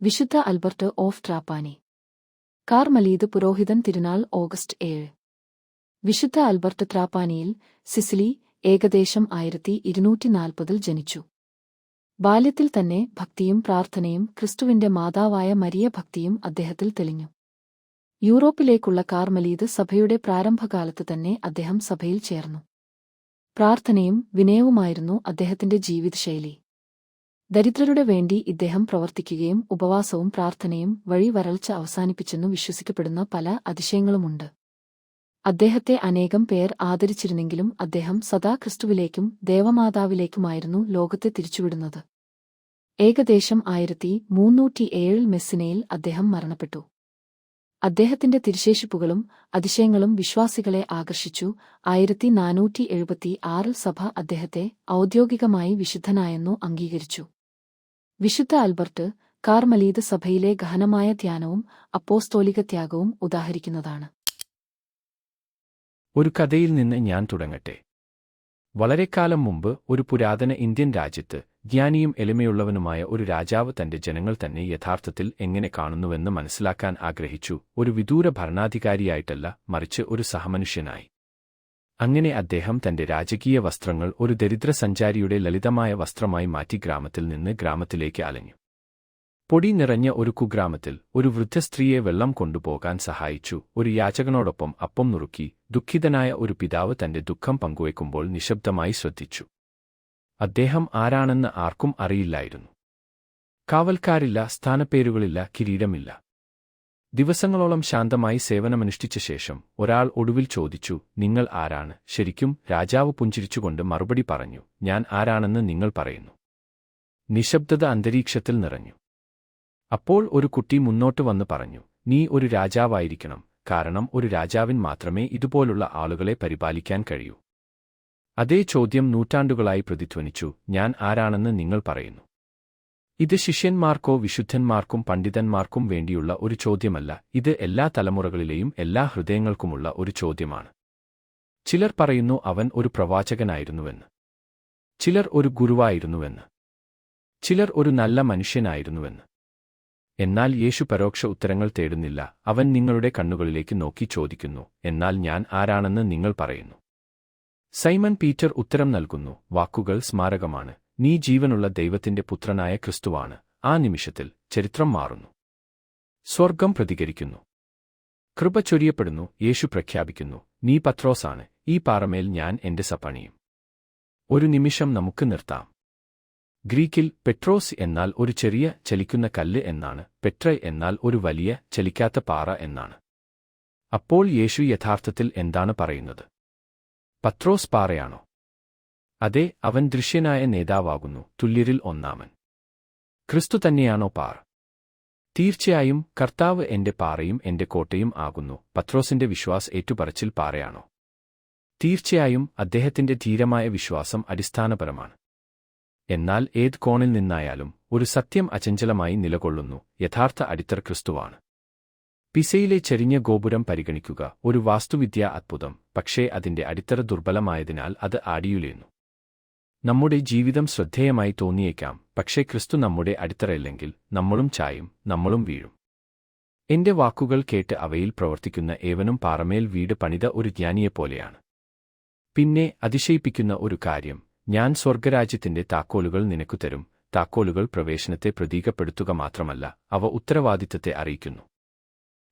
വിശുദ്ധ Albert of ട്രാപ്പാനി. കാർമലീത് പുരോഹിതൻ തിരുനാൾ August 7. വിശുദ്ധ അൽബർട്ട് ത്രാപ്പാനിയിൽ, സിസിലി, ഏകദേശം 1240 ജനിച്ചു. ബാല്യത്തിൽ തന്നെ ഭക്തിയും പ്രാർത്ഥനയും ക്രിസ്തുവിന്റെ മാതാവായ മരിയ ഭക്തിയും അദ്ദേഹത്തിൽ തെളിഞ്ഞു. യൂറോപ്പിലേക്കുള്ള കാർമലീത് സഭയുടെ പ്രാരംഭകാലത്ത് തന്നെ അദ്ദേഹം സഭയിൽ ചേർന്നു. പ്രാർത്ഥനയും വിനയവുമായിരുന്നു അദ്ദേഹത്തിന്റെ ജീവിതശൈലി. ദരിദ്രരുടെ വേണ്ടി ഇദ്ദേഹം പ്രവർത്തിക്കുകയും ഉപവാസവും പ്രാർത്ഥനയും വഴി വരൾച്ച അവസാനിപ്പിച്ചെന്നു വിശ്വസിക്കപ്പെടുന്ന പല അതിശയങ്ങളുമുണ്ട്. അദ്ദേഹത്തെ അനേകം പേർ ആദരിച്ചിരുന്നെങ്കിലും അദ്ദേഹം സദാ ക്രിസ്തുവിലേക്കും ദേവമാതാവിലേക്കുമായിരുന്നു ലോകത്തെ തിരിച്ചുവിടുന്നത്. ഏകദേശം 1307 മെസ്സിനയിൽ അദ്ദേഹം മരണപ്പെട്ടു. അദ്ദേഹത്തിന്റെ തിരുശേഷിപ്പുകളും അതിശയങ്ങളും വിശ്വാസികളെ ആകർഷിച്ചു. 1476 സഭ അദ്ദേഹത്തെ ഔദ്യോഗികമായി വിശുദ്ധനായെന്നു അംഗീകരിച്ചു. വിശുദ്ധ അൽബർട്ട് കാർമലീത് സഭയിലെ ഗഹനമായ ധ്യാനവും അപ്പോസ്തോലിക ത്യാഗവും ഉദാഹരിക്കുന്നതാണ്. ഒരു കഥയിൽ നിന്ന് ഞാൻ തുടങ്ങട്ടെ. വളരെക്കാലം മുമ്പ് ഒരു പുരാതന ഇന്ത്യൻ രാജ്യത്ത് ജ്ഞാനിയും എളിമയുള്ളവനുമായ ഒരു രാജാവ് തന്റെ ജനങ്ങൾ തന്നെ യഥാർത്ഥത്തിൽ എങ്ങനെ കാണുന്നുവെന്ന് മനസ്സിലാക്കാൻ ആഗ്രഹിച്ചു. ഒരു വിദൂര ഭരണാധികാരിയായിട്ടല്ല, മറിച്ച് ഒരു സഹമനുഷ്യനായി. അങ്ങനെ അദ്ദേഹം തന്റെ രാജകീയ വസ്ത്രങ്ങൾ ഒരു ദരിദ്ര സഞ്ചാരിയുടെ ലളിതമായ വസ്ത്രമായി മാറ്റി ഗ്രാമത്തിൽ നിന്ന് ഗ്രാമത്തിലേക്ക് അലഞ്ഞു. പൊടി നിറഞ്ഞ ഒരു കുഗ്രാമത്തിൽ ഒരു വൃദ്ധ സ്ത്രീയെ വെള്ളം കൊണ്ടുപോകാൻ സഹായിച്ചു. ഒരു യാചകനോടൊപ്പം അപ്പം നുറുക്കി. ദുഃഖിതനായ ഒരു പിതാവ് തന്റെ ദുഃഖം പങ്കുവയ്ക്കുമ്പോൾ നിശബ്ദമായി ശ്രദ്ധിച്ചു. അദ്ദേഹം ആരാണെന്ന് ആർക്കും അറിയില്ലായിരുന്നു. കാവൽക്കാരില്ല, സ്ഥാനപ്പേരുകളില്ല, കിരീടമില്ല. ദിവസങ്ങളോളം ശാന്തമായി സേവനമനുഷ്ഠിച്ച ശേഷം ഒരാൾ ഒടുവിൽ ചോദിച്ചു, നിങ്ങൾ ആരാണ്? ശരിക്കും? രാജാവ് പുഞ്ചിരിച്ചുകൊണ്ട് മറുപടി പറഞ്ഞു, ഞാൻ ആരാണെന്ന് നിങ്ങൾ പറയുന്നു. നിശബ്ദത അന്തരീക്ഷത്തിൽ നിറഞ്ഞു. അപ്പോൾ ഒരു കുട്ടി മുന്നോട്ട് വന്ന് പറഞ്ഞു, നീ ഒരു രാജാവായിരിക്കണം, കാരണം ഒരു രാജാവിന് മാത്രമേ ഇതുപോലുള്ള ആളുകളെ പരിപാലിക്കാൻ കഴിയൂ. അതേ ചോദ്യം നൂറ്റാണ്ടുകളായി പ്രതിധ്വനിച്ചു, ഞാൻ ആരാണെന്ന് നിങ്ങൾ പറയുന്നു. ഇത് ശിഷ്യന്മാർക്കോ വിശുദ്ധന്മാർക്കും പണ്ഡിതന്മാർക്കും വേണ്ടിയുള്ള ഒരു ചോദ്യമല്ല, ഇത് എല്ലാ തലമുറകളിലെയും എല്ലാ ഹൃദയങ്ങൾക്കുമുള്ള ഒരു ചോദ്യമാണ്. ചിലർ പറയുന്നു അവൻ ഒരു പ്രവാചകനായിരുന്നുവെന്ന്. ചിലർ ഒരു ഗുരുവായിരുന്നുവെന്ന്. ചിലർ ഒരു നല്ല മനുഷ്യനായിരുന്നുവെന്ന്. എന്നാൽ യേശു പരോക്ഷ ഉത്തരങ്ങൾ തേടുന്നില്ല. അവൻ നിങ്ങളുടെ കണ്ണുകളിലേക്ക് നോക്കി ചോദിക്കുന്നു, എന്നാൽ ഞാൻ ആരാണെന്ന് നിങ്ങൾ പറയുന്നു? സൈമൺ പീറ്റർ ഉത്തരം നൽകുന്നു, വാക്കുകൾ സ്മാരകമാണ്. നീ ജീവനുള്ള ദൈവത്തിന്റെ പുത്രനായ ക്രിസ്തുവാണ്. ആ നിമിഷത്തിൽ ചരിത്രം മാറുന്നു. സ്വർഗം പ്രതികരിക്കുന്നു. കൃപ ചൊരിയപ്പെടുന്നു. യേശു പ്രഖ്യാപിക്കുന്നു, നീ പത്രോസാണ്, ഈ പാറമേൽ ഞാൻ എന്റെ സഭ പണിയും. ഒരു നിമിഷം നമുക്ക് നിർത്താം. ഗ്രീക്കിൽ പെട്രോസ് എന്നാൽ ഒരു ചെറിയ ചലിക്കുന്ന കല്ല് എന്നാണ്. പെട്രൈ എന്നാൽ ഒരു വലിയ ചലിക്കാത്ത പാറ എന്നാണ്. അപ്പോൾ യേശു യഥാർത്ഥത്തിൽ എന്താണ് പറയുന്നത്? പത്രോസ് പാറയാണോ? അതെ, അവൻ ദൃശ്യനായ നേതാവാകുന്നു, തുല്യരിൽ ഒന്നാമൻ. ക്രിസ്തു തന്നെയാണോ പാറ? തീർച്ചയായും. കർത്താവ് എന്റെ പാറയും എന്റെ കോട്ടയും ആകുന്നു. പത്രോസിന്റെ വിശ്വാസ് ഏറ്റുപറച്ചിൽ പാറയാണോ? തീർച്ചയായും. അദ്ദേഹത്തിന്റെ ധീരമായ വിശ്വാസം അടിസ്ഥാനപരമാണ്. എന്നാൽ ഏത് കോണിൽ നിന്നായാലും ഒരു സത്യം അചഞ്ചലമായി നിലകൊള്ളുന്നു. യഥാർത്ഥ അടിത്തറ ക്രിസ്തുവാണ്. പിസയിലെ ചെരിഞ്ഞ ഗോപുരം പരിഗണിക്കുക, ഒരു വാസ്തുവിദ്യാ അത്ഭുതം, പക്ഷേ അതിന്റെ അടിത്തറ ദുർബലമായതിനാൽ അത് ആടിയുലയുന്നു. നമ്മുടെ ജീവിതം ശ്രദ്ധേയമായി തോന്നിയേക്കാം, പക്ഷേ ക്രിസ്തു നമ്മുടെ അടിത്തറയില്ലെങ്കിൽ നമ്മളും ചായും, നമ്മളും വീഴും. എന്റെ വാക്കുകൾ കേട്ട് അവയിൽ പ്രവർത്തിക്കുന്ന ഏവനും പാറമേൽ വീട് പണിത ഒരു ജ്ഞാനിയെപ്പോലെയാണ്. പിന്നെ അതിശയിപ്പിക്കുന്ന ഒരു കാര്യം, ഞാൻ സ്വർഗരാജ്യത്തിന്റെ താക്കോലുകൾ നിനക്കു തരും. താക്കോലുകൾ പ്രവേശനത്തെ പ്രതീകപ്പെടുത്തുക മാത്രമല്ല, അവ ഉത്തരവാദിത്തത്തെ അറിയിക്കുന്നു.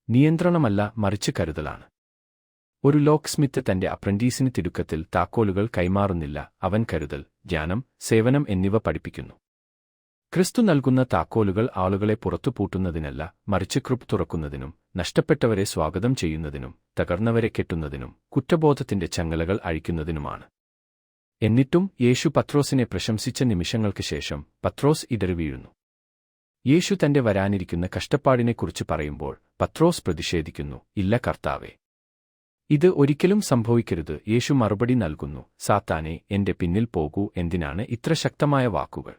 നിയന്ത്രണമല്ല, മറിച്ച് കരുതലാണ്. ഒരു ലോക്ക് സ്മിത്ത് തന്റെ അപ്രന്റീസിന് തിടുക്കത്തിൽ താക്കോലുകൾ കൈമാറുന്നില്ല. അവൻ കരുതൽ, ജ്ഞാനം, സേവനം എന്നിവ പഠിപ്പിക്കുന്നു. ക്രിസ്തു നൽകുന്ന താക്കോലുകൾ ആളുകളെ പുറത്തു പൂട്ടുന്നതിനല്ല, മറിച്ച് കൃപ തുറക്കുന്നതിനും, നഷ്ടപ്പെട്ടവരെ സ്വാഗതം ചെയ്യുന്നതിനും, തകർന്നവരെ കെട്ടുന്നതിനും, കുറ്റബോധത്തിന്റെ ചങ്ങലകൾ അഴിക്കുന്നതിനുമാണ്. എന്നിട്ടും യേശു പത്രോസിനെ പ്രശംസിച്ച നിമിഷങ്ങൾക്ക് ശേഷം പത്രോസ് ഇടറിവീഴുന്നു. യേശു തന്റെ വരാനിരിക്കുന്ന കഷ്ടപ്പാടിനെക്കുറിച്ച് പറയുമ്പോൾ പത്രോസ് പ്രതിഷേധിക്കുന്നു, ഇല്ല കർത്താവേ, ഇത് ഒരിക്കലും സംഭവിക്കരുത്. യേശു മറുപടി നൽകുന്നു, സാത്താനെ, എന്റെ പിന്നിൽ പോകൂ. എന്തിനാണ് ഇത്ര ശക്തമായ വാക്കുകൾ?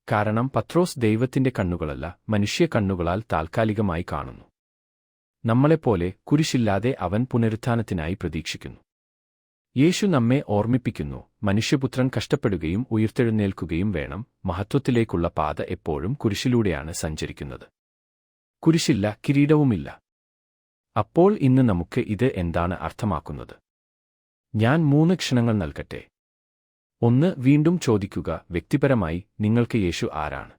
കാരണം പത്രോസ് ദൈവത്തിന്റെ കണ്ണുകളല്ല, മനുഷ്യ കണ്ണുകളാൽ താൽക്കാലികമായി കാണുന്നു. നമ്മളെപ്പോലെ കുരിശില്ലാതെ അവൻ പുനരുത്ഥാനത്തിനായി പ്രതീക്ഷിക്കുന്നു. യേശു നമ്മെ ഓർമ്മിപ്പിക്കുന്നു, മനുഷ്യപുത്രൻ കഷ്ടപ്പെടുകയും ഉയിർത്തെഴുന്നേൽക്കുകയും വേണം. മഹത്വത്തിലേക്കുള്ള പാത എപ്പോഴും കുരിശിലൂടെയാണ് സഞ്ചരിക്കുന്നത്. കുരിശില്ല, കിരീടവുമില്ല. അപ്പോൾ ഇന്ന് നമുക്ക് ഇത് എന്താണ് അർത്ഥമാക്കുന്നത്? ഞാൻ 3 ക്ഷണങ്ങൾ നൽകട്ടെ. 1. വീണ്ടും ചോദിക്കുക, വ്യക്തിപരമായി നിങ്ങൾക്ക് യേശു ആരാണ്?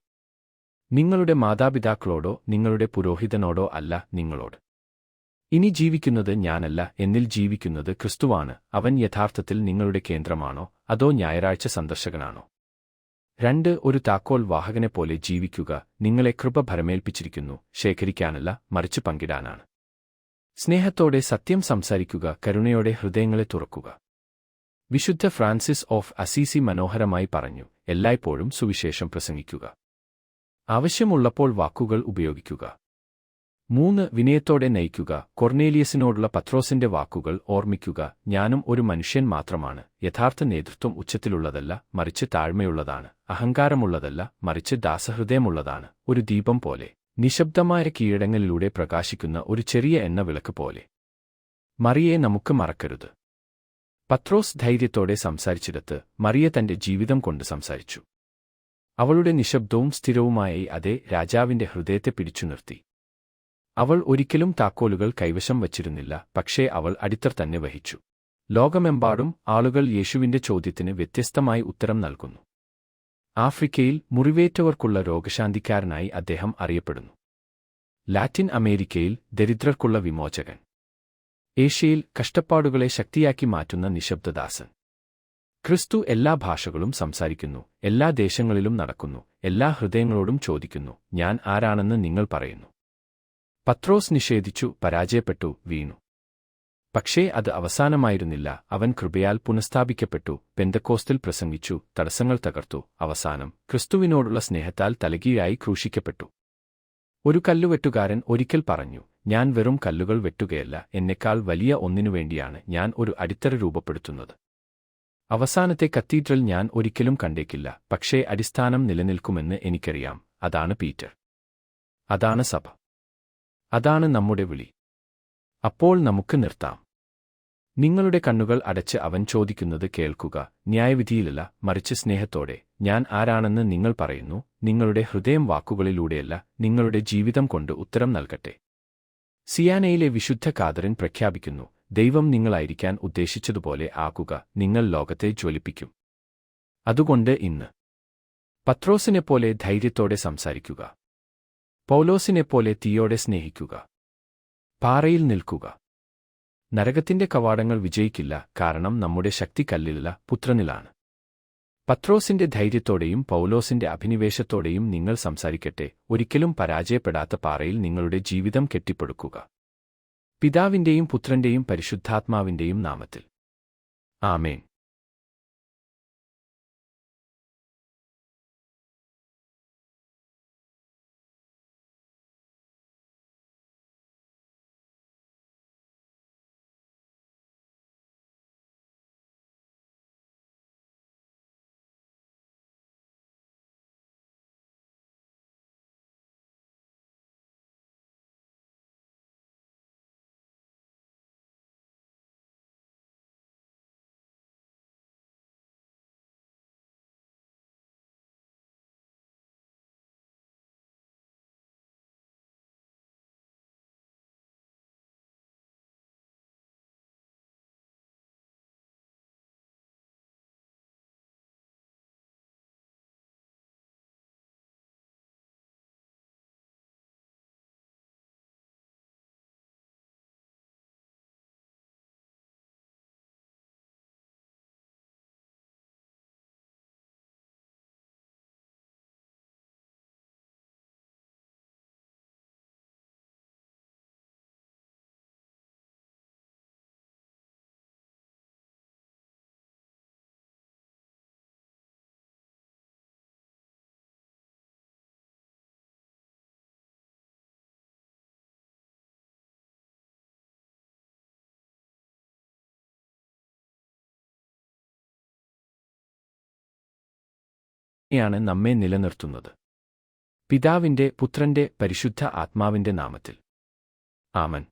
നിങ്ങളുടെ മാതാപിതാക്കളോടോ നിങ്ങളുടെ പുരോഹിതനോടോ അല്ല, നിങ്ങളോട്. ഇനി ജീവിക്കുന്നത് ഞാനല്ല, എന്നിൽ ജീവിക്കുന്നത് ക്രിസ്തുവാണ്. അവൻ യഥാർത്ഥത്തിൽ നിങ്ങളുടെ കേന്ദ്രമാണോ അതോ ഞായറാഴ്ച സന്ദർശകനാണോ? 2. ഒരു താക്കോൽ വാഹകനെപ്പോലെ ജീവിക്കുക. നിങ്ങളെ കൃപ ഭരമേൽപ്പിച്ചിരിക്കുന്നു, ശേഖരിക്കാനല്ല, മറിച്ച് പങ്കിടാനാണ്. സ്നേഹത്തോടെ സത്യം സംസാരിക്കുക, കരുണയോടെ ഹൃദയങ്ങളെ തുറക്കുക. വിശുദ്ധ ഫ്രാൻസിസ് ഓഫ് അസീസി മനോഹരമായി പറഞ്ഞു, എല്ലായ്പ്പോഴും സുവിശേഷം പ്രസംഗിക്കുക. ആവശ്യമുള്ളപ്പോൾ വാക്കുകൾ ഉപയോഗിക്കുക. 3. വിനയത്തോടെ നയിക്കുക. കൊർണേലിയസിനോടുള്ള പത്രോസിന്റെ വാക്കുകൾ ഓർമ്മിക്കുക. ഞാനും ഒരു മനുഷ്യൻ മാത്രമാണ്. യഥാർത്ഥ നേതൃത്വം ഉച്ചത്തിലുള്ളതല്ല, മറിച്ച് താഴ്മയുള്ളതാണ്. അഹങ്കാരമുള്ളതല്ല, മറിച്ച് ദാസഹൃദയമുള്ളതാണ്. ഒരു ദീപം പോലെ, നിശബ്ദമായ കീഴടങ്ങളിലൂടെ പ്രകാശിക്കുന്ന ഒരു ചെറിയ എണ്ണ വിളക്ക് പോലെ. മറിയെ നമുക്ക് മറക്കരുത്. പത്രോസ് ധൈര്യത്തോടെ സംസാരിച്ചിടത്ത് മറിയ തന്റെ ജീവിതം കൊണ്ട് സംസാരിച്ചു. അവളുടെ നിശബ്ദവും സ്ഥിരവുമായ അതേ രാജാവിന്റെ ഹൃദയത്തെ പിടിച്ചു നിർത്തി. അവൾ ഒരിക്കലും താക്കോലുകൾ കൈവശം വച്ചിരുന്നില്ല, പക്ഷേ അവൾ അടിത്തറ തന്നെ വഹിച്ചു. ലോകമെമ്പാടും ആളുകൾ യേശുവിന്റെ ചോദ്യത്തിന് വ്യത്യസ്തമായി ഉത്തരം നൽകുന്നു. ആഫ്രിക്കയിൽ മുറിവേറ്റവർക്കുള്ള രോഗശാന്തിക്കാരനായി അദ്ദേഹം അറിയപ്പെടുന്നു. ലാറ്റിൻ അമേരിക്കയിൽ ദരിദ്രർക്കുള്ള വിമോചകൻ. ഏഷ്യയിൽ കഷ്ടപ്പാടുകളെ ശക്തിയാക്കി മാറ്റുന്ന നിശബ്ദദാസൻ. ക്രിസ്തു എല്ലാ ഭാഷകളും സംസാരിക്കുന്നു, എല്ലാ ദേശങ്ങളിലും നടക്കുന്നു, എല്ലാ ഹൃദയങ്ങളോടും ചോദിക്കുന്നു, ഞാൻ ആരാണെന്ന് നിങ്ങൾ പറയുന്നു. പത്രോസ് നിഷേധിച്ചു, പരാജയപ്പെട്ടു, വീണു. പക്ഷേ അത് അവസാനമായിരുന്നില്ല. അവൻ കൃപയാൽ പുനഃസ്ഥാപിക്കപ്പെട്ടു, പെന്തക്കോസ്തിൽ പ്രസംഗിച്ചു, തടസ്സങ്ങൾ തകർത്തു, അവസാനം ക്രിസ്തുവിനോടുള്ള സ്നേഹത്താൽ തലകീഴായി ക്രൂശിക്കപ്പെട്ടു. ഒരു കല്ലുവെട്ടുകാരൻ ഒരിക്കൽ പറഞ്ഞു, ഞാൻ വെറും കല്ലുകൾ വെട്ടുകയല്ല, എന്നെക്കാൾ വലിയ ഒന്നിനുവേണ്ടിയാണ് ഞാൻ ഒരു അടിത്തറ രൂപപ്പെടുത്തുന്നത്. അവസാനത്തെ കത്തീഡ്രൽ ഞാൻ ഒരിക്കലും കണ്ടേക്കില്ല, പക്ഷേ അടിസ്ഥാനം നിലനിൽക്കുമെന്ന് എനിക്കറിയാം. അതാണ് പീറ്റർ. അതാണ് സഭ. അതാണ് നമ്മുടെ വിളി. അപ്പോൾ നമുക്ക് നിർത്താം. നിങ്ങളുടെ കണ്ണുകൾ അടച്ച് അവൻ ചോദിക്കുന്നത് കേൾക്കുക. ന്യായവിധിയിലല്ല, മറിച്ച് സ്നേഹത്തോടെ. ഞാൻ ആരാണെന്ന് നിങ്ങൾ പറയുന്നു. നിങ്ങളുടെ ഹൃദയം വാക്കുകളിലൂടെയല്ല, നിങ്ങളുടെ ജീവിതം കൊണ്ട് ഉത്തരം നൽകട്ടെ. സിയാനയിലെ വിശുദ്ധ കാതറിൻ പ്രഖ്യാപിക്കുന്നു, ദൈവം നിങ്ങളായിരിക്കാൻ ഉദ്ദേശിച്ചതുപോലെ ആകുക, നിങ്ങൾ ലോകത്തെ ജ്വലിപ്പിക്കും. അതുകൊണ്ട് ഇന്ന് പത്രോസിനെപ്പോലെ ധൈര്യത്തോടെ സംസാരിക്കുക. പൗലോസിനെപ്പോലെ തീയോടെ സ്നേഹിക്കുക. പാറയിൽ നിൽക്കുക. നരകത്തിന്റെ കവാടങ്ങൾ വിജയിക്കില്ല, കാരണം നമ്മുടെ ശക്തി കല്ലിലല്ല, പുത്രനിലാണ്. പത്രോസിന്റെ ധൈര്യത്തോടെയും പൗലോസിന്റെ അഭിനിവേശത്തോടെയും നിങ്ങൾ സംസാരിക്കട്ടെ. ഒരിക്കലും പരാജയപ്പെടാത്ത പാറയിൽ നിങ്ങളുടെ ജീവിതം കെട്ടിപ്പടുക്കുക. പിതാവിന്റെയും പുത്രന്റെയും പരിശുദ്ധാത്മാവിന്റെയും നാമത്തിൽ. ആമേൻ. യാണ് നമ്മെ നിലനിർത്തുന്നത്. പിതാവിന്റെ, പുത്രന്റെ, പരിശുദ്ധ ആത്മാവിന്റെ നാമത്തിൽ. ആമൻ.